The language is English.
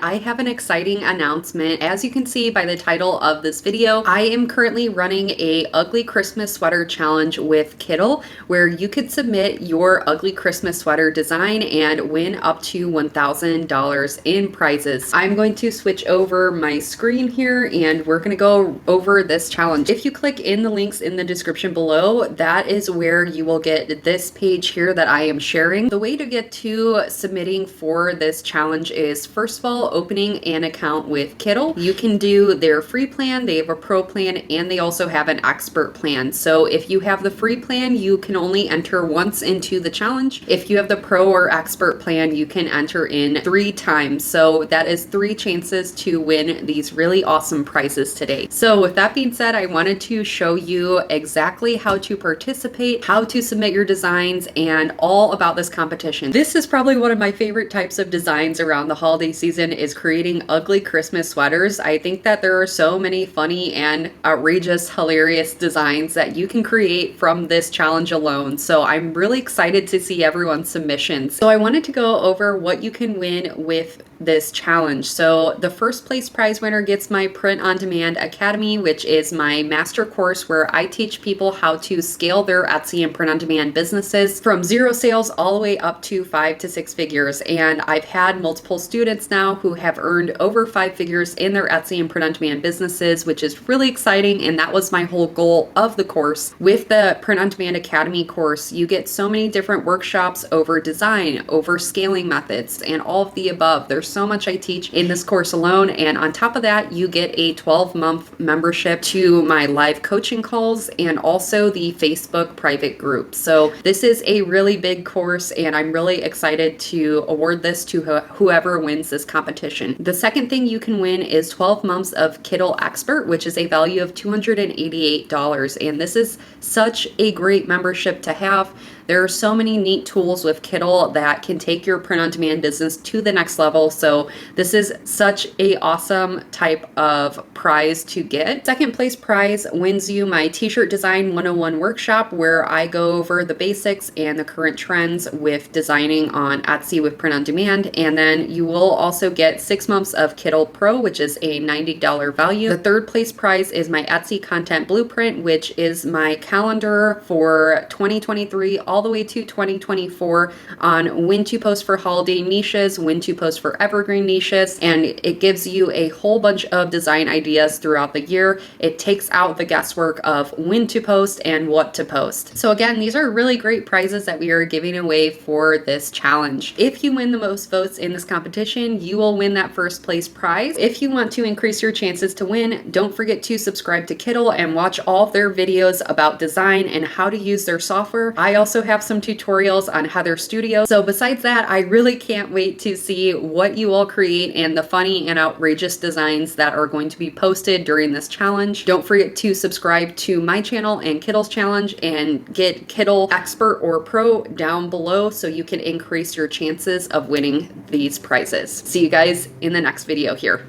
I have an exciting announcement. As you can see by the title of this video, I am currently running a ugly Christmas sweater challenge with Kittl, where you could submit your ugly Christmas sweater design and win up to $1,000 in prizes. I'm going to switch over my screen here and we're going to go over this challenge. If you click in the links in the description below, that is where you will get this page here that I am sharing. The way to get to submitting for this challenge is, first of all, opening an account with Kittl. You can do their free plan, they have a pro plan, and they also have an expert plan. So if you have the free plan, you can only enter once into the challenge. If you have the pro or expert plan, you can enter in 3 times. So that is 3 chances to win these really awesome prizes today. So with that being said, I wanted to show you exactly how to participate, how to submit your designs, and all about this competition. This is probably one of my favorite types of designs around the holiday season, is creating ugly Christmas sweaters. I think that there are so many funny and outrageous, hilarious designs that you can create from this challenge alone. So I'm really excited to see everyone's submissions. So I wanted to go over what you can win with this challenge. So the first place prize winner gets my Print on Demand Academy, which is my master course where I teach people how to scale their Etsy and print on demand businesses from 0 sales all the way up to 5 to 6 figures. And I've had multiple students now who have earned over 5 figures in their Etsy and print on demand businesses, which is really exciting. And that was my whole goal of the course. With the Print on Demand Academy course, you get so many different workshops over design, over scaling methods, and all of the above. There's so much I teach in this course alone, and on top of that, you get a 12-month membership to my live coaching calls and also the Facebook private group. So this is a really big course, and I'm really excited to award this to whoever wins this competition. The second thing you can win is 12 months of Kittl Expert, which is a value of $288, and this is such a great membership to have. There are so many neat tools with Kittl that can take your print-on-demand business to the next level. So this is such a awesome type of prize to get. Second place prize wins you my T-shirt design 101 workshop, where I go over the basics and the current trends with designing on Etsy with print on demand. And then you will also get 6 months of Kittl Pro, which is a $90 value. The third place prize is my Etsy content blueprint, which is my calendar for 2023 all the way to 2024 on when to post for holiday niches, when to post for evergreen niches, and it gives you a whole bunch of design ideas throughout the year. It takes out the guesswork of when to post and what to post. So again, these are really great prizes that we are giving away for this challenge. If you win the most votes in this competition, you will win that first place prize. If you want to increase your chances to win, don't forget to subscribe to Kittl and watch all of their videos about design and how to use their software. I also have some tutorials on Heather Studio. So besides that, I really can't wait to see what you all create and the funny and outrageous designs that are going to be posted during this challenge. Don't forget to subscribe to my channel and Kittl's challenge and get Kittl Expert or Pro down below so you can increase your chances of winning these prizes. See you guys in the next video here.